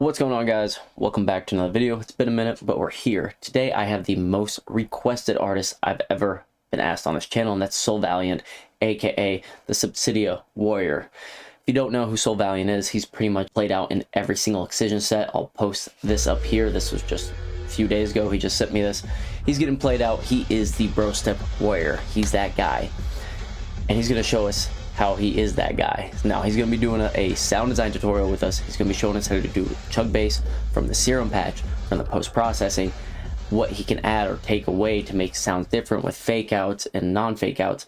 What's going on, guys? Welcome back to another video. It's been a minute, but we're here. Today I have the most requested artist I've ever been asked on this channel, and that's Valient, aka the Subsidia Warrior. If you don't know who Valient is, he's pretty much played out in every single Excision set. I'll post this up here. This was just a few days ago. He just sent me this. He's getting played out. He is the BOSSFIGHT Warrior. He's that guy, and he's going to show us how he is that guy. Now he's going to be doing a sound design tutorial with us. He's going to be showing us how to do chug bass from the Serum patch, from the post-processing, what he can add or take away to make sounds different with fake outs and non-fake outs.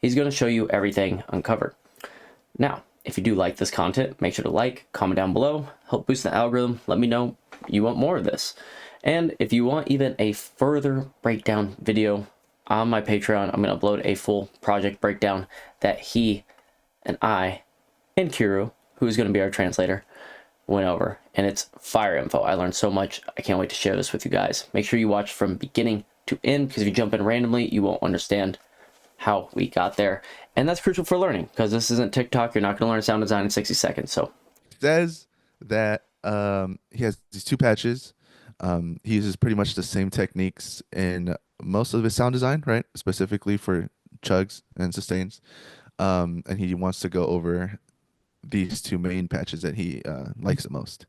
He's going to show you everything uncovered. Now, if you do like this content, make sure to like, comment down below, help boost the algorithm, let me know you want more of this. And if you want even a further breakdown video on my Patreon, I'm going to upload a full project breakdown that he and I and Kiro, who is going to be our translator, went over, and it's fire info. I learned so much. I can't wait to share this with you guys. Make sure you watch from beginning to end, because if you jump in randomly, you won't understand how we got there, and that's crucial for learning, because this isn't TikTok. You're not going to learn sound design in 60 seconds. So Says that he has these two patches. He uses pretty much the same techniques in most of his sound design, right? Specifically for chugs and sustains. And he wants to go over these two main patches that he likes the most.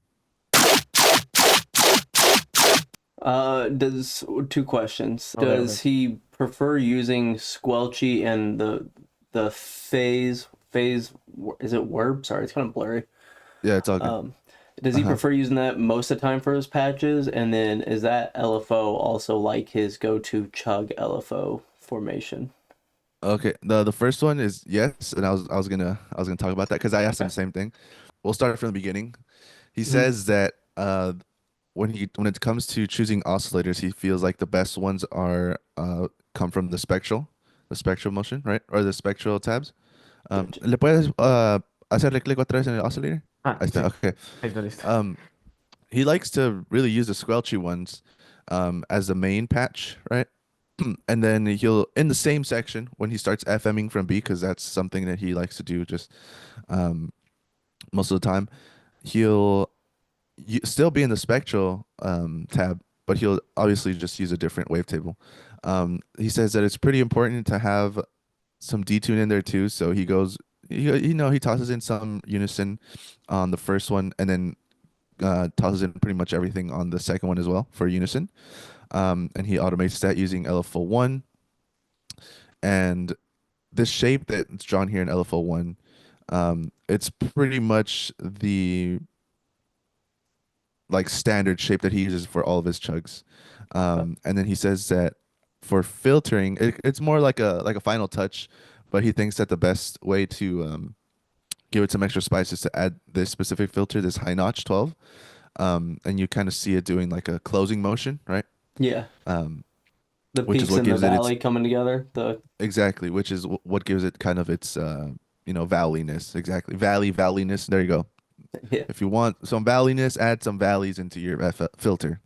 Does two questions. Does he prefer using squelchy and the phase is it Verb? Sorry, it's kind of blurry. Yeah, it's all good. Does he prefer using that most of the time for his patches? And then is that LFO also like his go-to chug LFO formation? Okay, the first one is yes, and I was gonna talk about that because I asked him the same thing. We'll start from the beginning. He says that when it comes to choosing oscillators, he feels like the best ones are come from the spectral motion, right? Or the spectral tabs. ¿Le puedes hacerle clic otra vez en el oscillator? Ah, Ahí está, sí. okay. Ahí está listo. He likes to really use the squelchy ones as the main patch, right? And then he'll, in the same section, when he starts FMing from B, because that's something that he likes to do just most of the time, he'll still be in the spectral tab, but he'll obviously just use a different wavetable. He says that it's pretty important to have some detune in there too, so he goes, he tosses in some unison on the first one, and then tosses in pretty much everything on the second one as well for unison. And he automates that using LFO1. And this shape that's drawn here in LFO1, it's pretty much the standard shape that he uses for all of his chugs. And then he says that for filtering, it's more like a final touch, but he thinks that the best way to give it some extra spice is to add this specific filter, this high notch 12. And you kind of see it doing like a closing motion, right? Yeah. The which peaks is what and the gives it valley coming together. Exactly, which is what gives it kind of its valleyness. Exactly, valleyness. There you go. Yeah. If you want some valleyness, add some valleys into your filter.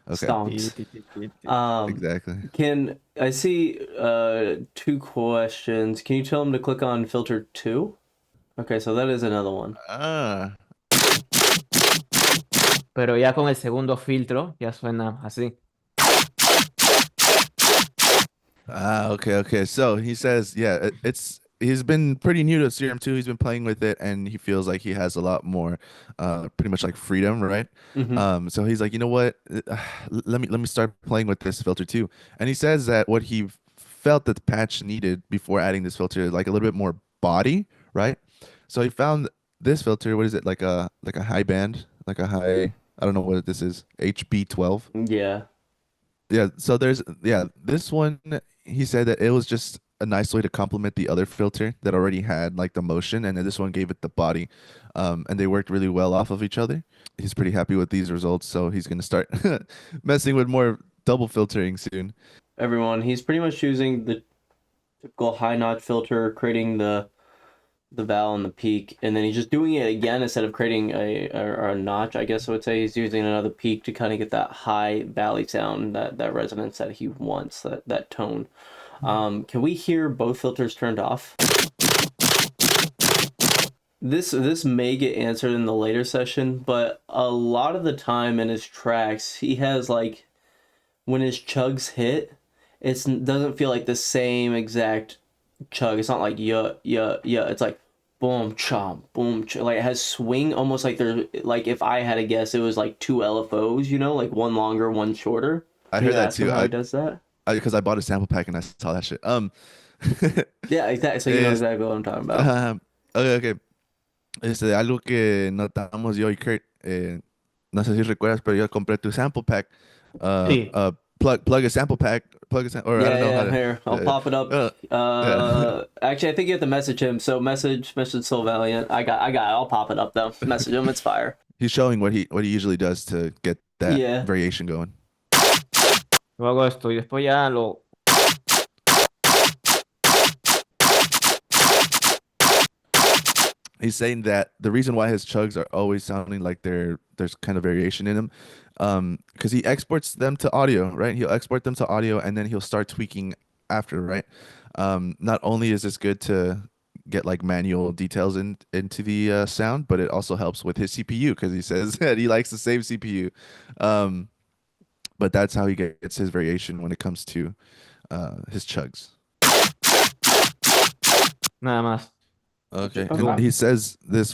Okay. Stonks. Exactly. Can I see two questions? Can you tell him to click on filter 2? Okay, so that is another one. Pero ya con el segundo filtro ya suena así. Okay. So he says, yeah, he's been pretty new to Serum 2. He's been playing with it, and he feels like he has a lot more, pretty much like freedom, right? So he's like, you know what? Let me start playing with this filter too. And he says that what he felt that the patch needed before adding this filter is like a little bit more body, right? So he found this filter. What is it? Like a high band, like a high. I don't know what this is. HB12. Yeah. Yeah. So this one. He said that it was just a nice way to complement the other filter that already had like the motion, and then this one gave it the body, and they worked really well off of each other. He's pretty happy with these results, so he's gonna start messing with more double filtering soon. Everyone, he's pretty much using the typical high notch filter, creating the val and the peak, and then he's just doing it again instead of creating a notch, I guess I would say. He's using another peak to kind of get that high valley sound, that resonance that he wants, that tone. Can we hear both filters turned off? this may get answered in the later session, but a lot of the time in his tracks, he has like when his chugs hit, it doesn't feel like the same exact chug. It's not like yeah, yeah, yeah. It's like boom, chomp, boom, like it has swing almost like they're like if I had to guess, it was like two LFOs, you know, like one longer, one shorter. I Can heard you that ask him too. how he does that? Because I bought a sample pack and I saw that shit. Yeah, exactly. So you know Es, exactly what I'm talking about. okay, okay. Algo que notamos yo y Kurt, no sé si recuerdas, pero yo compré tu sample pack. Sí. Plug a sample pack, or I Yeah, don't know how yeah. to. Here, I'll pop it up. Yeah. Actually, I think you have to message him. So message Soul Valiant. I got. I'll pop it up though. Message him. It's fire. He's showing what he usually does to get that Yeah. variation going. Luego hago esto y después ya lo... He's saying that the reason why his chugs are always sounding like there's kind of variation in them, because he exports them to audio, right? He'll export them to audio and then he'll start tweaking after, right? Not only is this good to get like manual details into the sound, but it also helps with his CPU because he says that he likes the same CPU. Um, but that's how he gets his variation when it comes to his chugs. Nada más. Okay. And Okay. he says the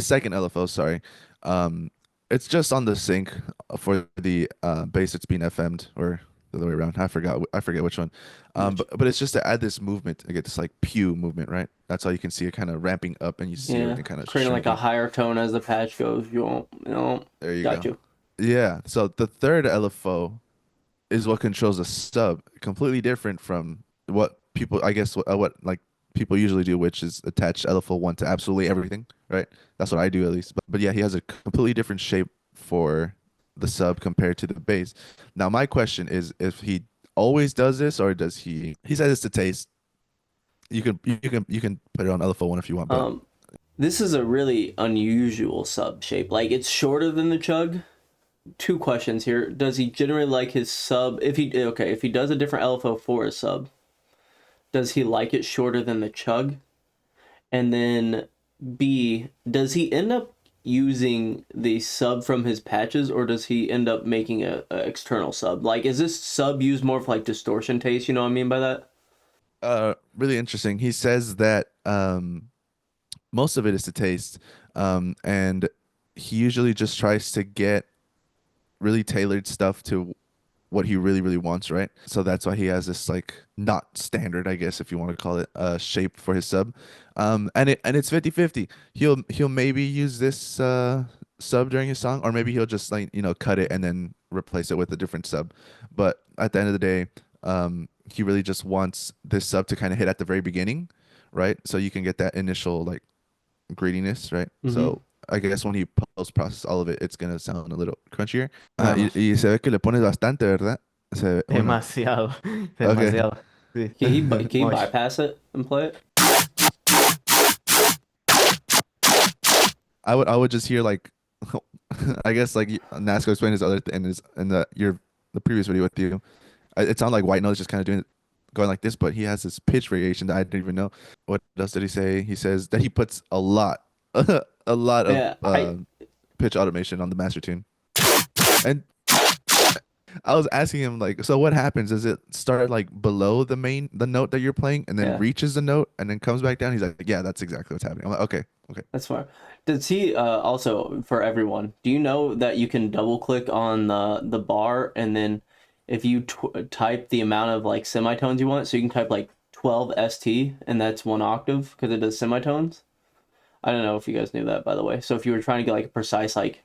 second LFO, sorry. Um, it's just on the sync for the bass it's being FM'd or the other way around. I forget which one. But it's just to add this movement. I get this like pew movement, right? That's how you can see it kind of ramping up and you see Yeah. everything kind of Creating like a shrinking. higher tone as the patch goes. You know. There you Got go. you. Yeah. So the third LFO is what controls the sub, completely different from what people, I guess, what like people usually do, which is attach LFO1 to absolutely everything, right? That's what I do at least. But yeah, he has a completely different shape for the sub compared to the bass. Now, my question is if he always does this or does he says it's to taste. You can put it on LFO1 if you want, but Um, this is a really unusual sub shape. Like it's shorter than the chug. Two questions here. Does he generally like his sub? If he does a different LFO for his sub, does he like it shorter than the chug? And then B, does he end up using the sub from his patches or does he end up making a external sub? Like is this sub used more for like distortion taste, you know what I mean by that? really interesting. He says that most of it is to taste, and he usually just tries to get really tailored stuff to what he really really wants, right? So that's why he has this like not standard, I guess if you want to call it, shape for his sub. And it's 50/50. He'll maybe use this sub during his song, or maybe he'll just like cut it and then replace it with a different sub. But at the end of the day, he really just wants this sub to kind of hit at the very beginning, right? So you can get that initial like grittiness, right? Mm-hmm. So I guess when he post process all of it, it's gonna sound a little crunchier. Nada más. Y se ve que le pones bastante, ¿verdad? Se ve, ¿o no? Demasiado. Okay. Demasiado. Sí. Can he Mosh. bypass it and play it? I would just hear like I guess like Nasco explained his other in his in the previous video with you. It sounded like White Noise just kind of doing going like this, but he has this pitch variation that I didn't even know. What else did he say? He says that he puts a lot a lot of Yeah, I pitch automation on the master tune. And I was asking him like, so what happens? Does it start like below the note that you're playing and then yeah, reaches the note and then comes back down? He's like, yeah, that's exactly what's happening. I'm like, okay, okay. that's fine. Does he also for everyone? Do you know that you can double click on the bar and then if you type the amount of like semitones you want, so you can type like 12 ST and that's one octave because it does semitones. I don't know if you guys knew that by the way. So if you were trying to get like a precise like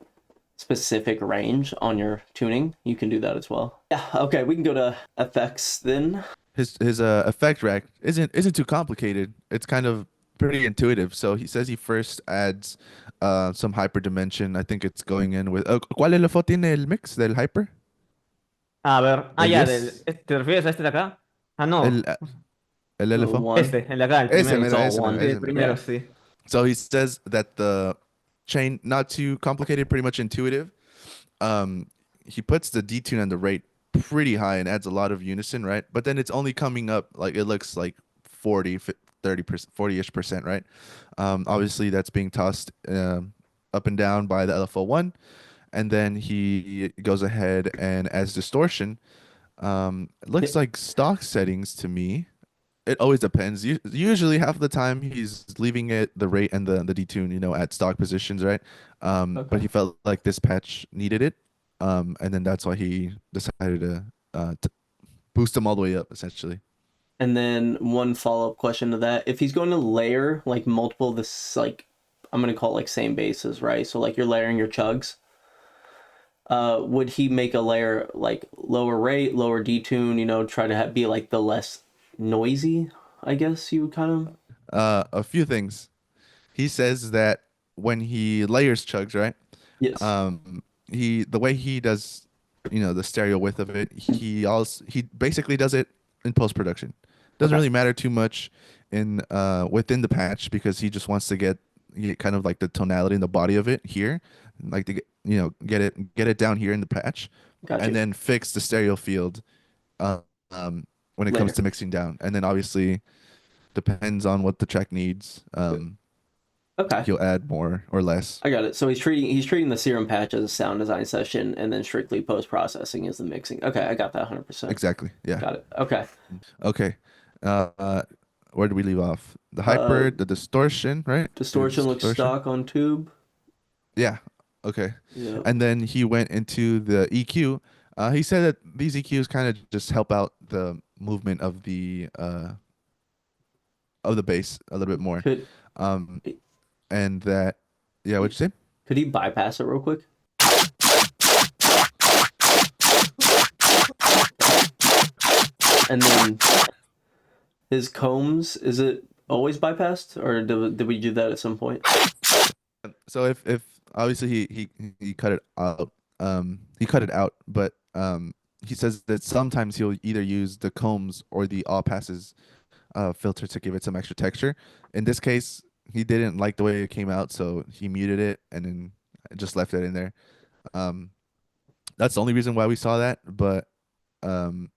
specific range on your tuning, you can do that as well. Yeah, okay, we can go to effects then. His effect rack isn't too complicated. It's kind of pretty intuitive. So he says he first adds some hyper dimension. I think it's going in with ¿cuál LFO tiene el mix del hyper? A ver. Ah, El ya. 10. ¿Te refieres a este de acá? Ah, El no. el The LFO. one. Este, el de acá, el Ese primero. It's mero, all ese mero, one. Sí, el ese mero. primero, Yeah. sí. So he says that the chain not too complicated, pretty much intuitive. Um, he puts the detune and the rate pretty high and adds a lot of unison, right? But then it's only coming up like it looks like 40, 30%, 40-ish%, right? Obviously that's being tossed up and down by the LFO1, and then he goes ahead and adds distortion. It looks like stock settings to me. It always depends. Usually half the time he's leaving it the rate and the detune, at stock positions, right? But he felt like this patch needed it. And then that's why he decided to boost them all the way up, essentially. And then one follow-up question to that. If he's going to layer like multiple this like I'm gonna call it like same bases, right? So like you're layering your chugs. Would he make a layer like lower rate, lower detune, try to be like the less noisy, I guess you would kind of A few things. He says that when he layers chugs, right? yes. The way he does, the stereo width of it, he basically does it in post production. Doesn't Okay. really matter too much in within the patch because he just wants to get kind of like the tonality and the body of it here, like to get it down here in the patch, Got and you. then fix the stereo field uh, when it comes Later. to mixing down, and then obviously depends on what the track needs. Okay. He'll add more or less. I got it. So he's treating the Serum patch as a sound design session, and then strictly post processing is the mixing. Okay, I got that 100%. Exactly. Yeah. Got it. Okay. Okay. Uh, where did we leave off? The Uh, hyper, the distortion, right? The distortion looks distortion. stock on tube. Yeah. Okay. Yeah. And then he went into the EQ. He said that these EQs kind of just help out the movement of the bass a little bit more. Could Um, and that, yeah, what'd you say? could he bypass it real quick? And then his combs, is it always bypassed, or did we do that at some point? So if obviously he cut it out, but he says that sometimes he'll either use the combs or the all passes filter to give it some extra texture. In this case, he didn't like the way it came out, so he muted it and then just left it in there. Um, that's the only reason why we saw that, but um,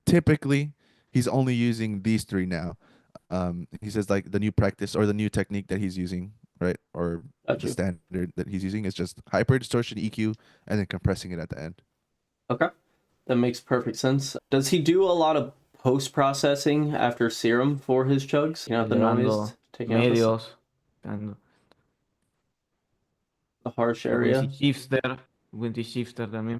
typically he's only using these three now. He says like the new practice or the new technique that he's using, right? Or Got the you. standard that he's using is just hyper distortion EQ and then compressing it at the end. Okay. That makes perfect sense. Does he do a lot of post processing after Serum for his chugs? The noise, Llegando taking out medios, and the harsh creo que area. sí shifter, Windy shifter también.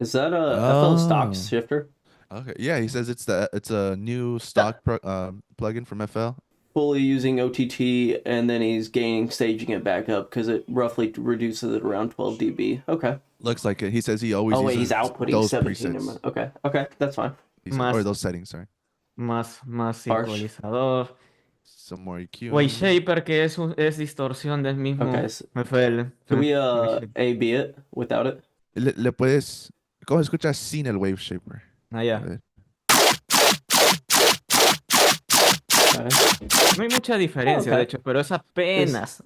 Is that a FL stock Oh. shifter? Okay. Yeah, he says it's a new stock plugin from FL. Fully using OTT, and then he's staging it back up because it roughly reduces it around 12 dB. Okay. Looks like it. He says he always Oh wait, he's uses outputting those 17. Never presets. mind. Okay, that's fine. He said, or Más, those settings, sorry. más Harsh. ecualizador. Some more EQ. Whey shaper, que es distorsión del mismo Okay, so FL. can we Whey shaper. A/B it without it? Le puedes. ¿Cómo se escucha sin el wave shaper? Ah, A ya. ver. Okay. No hay mucha diferencia, Okay. de hecho, pero es apenas.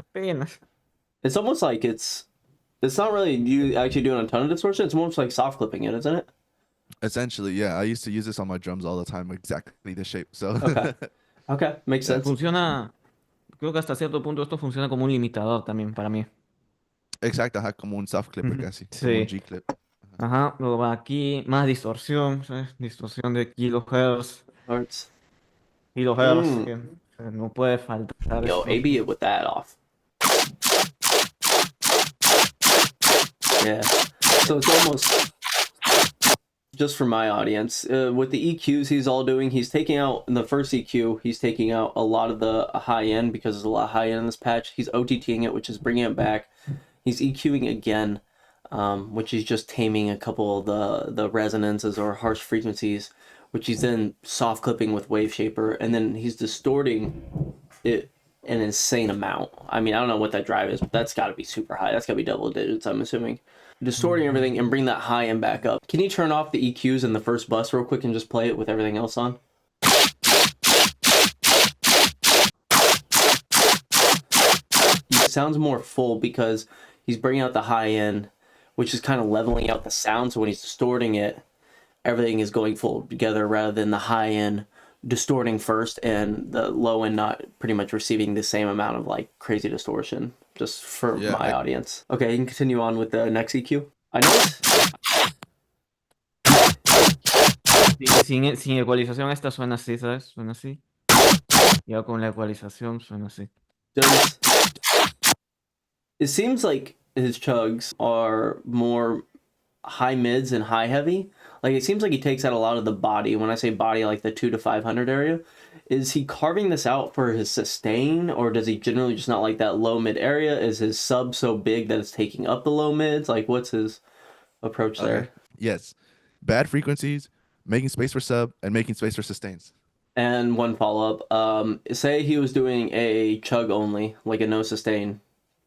It's almost like it's not really you actually doing a ton of distortion. It's more like soft clipping it, isn't it? Essentially, yeah. I used to use this on my drums all the time, exactly the shape. So Okay. Okay, makes sense. Funciona, creo que hasta cierto punto esto funciona como un limitador también para mí. exacto, ajá, como un soft clipper Ujú. casi, como un Sí. G-clip. Ajá, luego va aquí, más distorsión, ¿sabes? Distorsión de kilohertz. Hearts. Kilohertz, que no puede faltar Yo, esto. A/B it with that off. Yeah. So it's almost, just for my audience, with the EQs he's taking out, in the first EQ, he's taking out a lot of the high end because there's a lot of high end in this patch. He's OTTing it, which is bringing it back. He's EQing again, which is just taming a couple of the resonances or harsh frequencies, which he's then soft clipping with Wave Shaper, and then he's distorting it an insane amount. I mean, I don't know what that drive is, but that's got to be super high. That's got to be double digits, I'm assuming. Distorting everything and bring that high end back up. Can you turn off the EQs in the first bus real quick and just play it with everything else on? It sounds more full because he's bringing out the high end, which is kind of leveling out the sound. So when he's distorting it, everything is going full together rather than the high end distorting first and the low end not pretty much receiving the same amount of like crazy distortion, just for my audience. Okay, you can continue on with the next EQ. I know sin ecualización esta suena así, ¿sabes? Suena así. Ya con la ecualización suena así. It seems like his chugs are more high mids and high heavy. Like it seems like he takes out a lot of the body. When I say body, like the 2 to 500 area. Is he carving this out for his sustain, or does he generally just not like that low mid area? Is his sub so big that it's taking up the low mids? Like what's his approach there? Yes. Bad frequencies, making space for sub, and making space for sustains. And one follow-up. Say he was doing a chug only, like a no sustain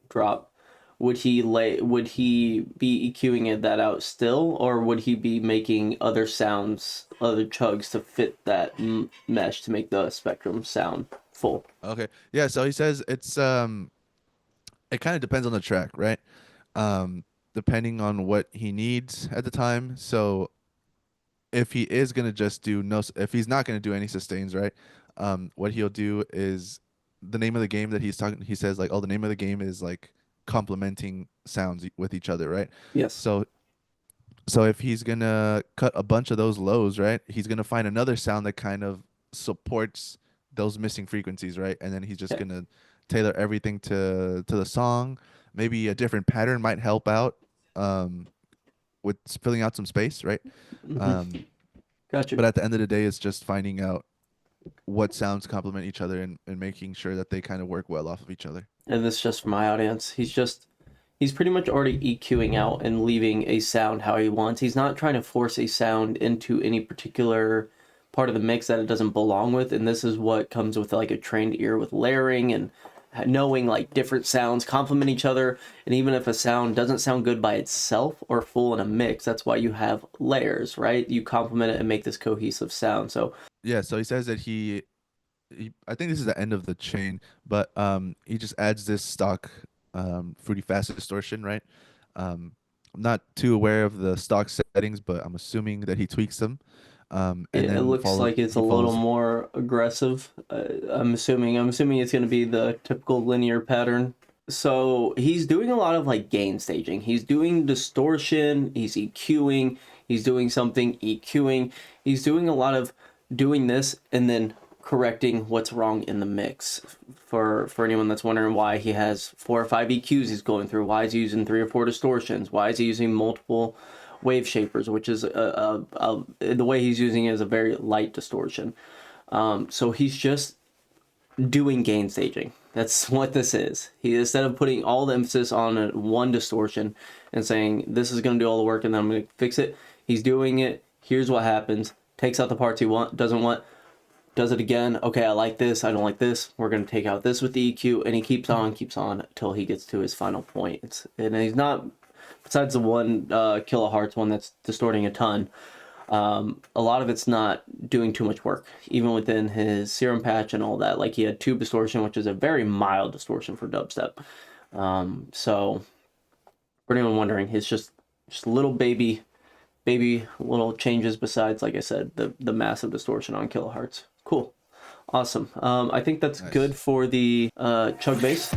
drop. Would he be EQing that out still, or would he be making other sounds, other chugs to fit that mesh to make the spectrum sound full? Okay. Yeah, so he says it's it kind of depends on the track, right? Depending on what he needs at the time. So if he is gonna just do if he's not gonna do any sustains, right? What he'll do is the name of the game that he's talking. He says like, oh, the name of the game is like complementing sounds with each other, right? Yes. So if he's gonna cut a bunch of those lows, right, he's gonna find another sound that kind of supports those missing frequencies, right? And then he's just gonna tailor everything to the song. Maybe a different pattern might help out with filling out some space, right? Gotcha. But at the end of the day, it's just finding out what sounds complement each other and making sure that they kind of work well off of each other. And this is just for my audience. He's pretty much already EQing out and leaving a sound how he wants. He's not trying to force a sound into any particular part of the mix that it doesn't belong with. And this is what comes with like a trained ear with layering and knowing like different sounds complement each other. And even if a sound doesn't sound good by itself or full in a mix, that's why you have layers, right? You complement it and make this cohesive sound. So yeah, so he says that he I think this is the end of the chain, but he just adds this stock fruity fast distortion, right? I'm not too aware of the stock settings, but I'm assuming that he tweaks them. And then it looks like it's a little more aggressive. I'm assuming it's going to be the typical linear pattern. So he's doing a lot of like gain staging. He's doing distortion, he's EQing, he's doing something EQing. He's doing a lot of doing this and then correcting what's wrong in the mix. For anyone that's wondering why he has 4 or 5 EQs he's going through, why is he using 3 or 4 distortions, why is he using multiple wave shapers, which is the way he's using it is a very light distortion. So he's just doing gain staging. That's what this is. He, instead of putting all the emphasis on one distortion and saying this is going to do all the work and then I'm going to fix it, he's doing it. Here's what happens. Takes out the parts he doesn't want. Does it again. Okay, I like this. I don't like this. We're going to take out this with the EQ, and he keeps on until he gets to his final point. And he's not, besides the one kilohertz one that's distorting a ton, a lot of it's not doing too much work, even within his serum patch and all that. Like he had tube distortion, which is a very mild distortion for dubstep. So for anyone wondering, it's just little baby little changes besides, like I said, the massive distortion on kilohertz. Cool. Awesome. I think that's nice. Good for the chug bass.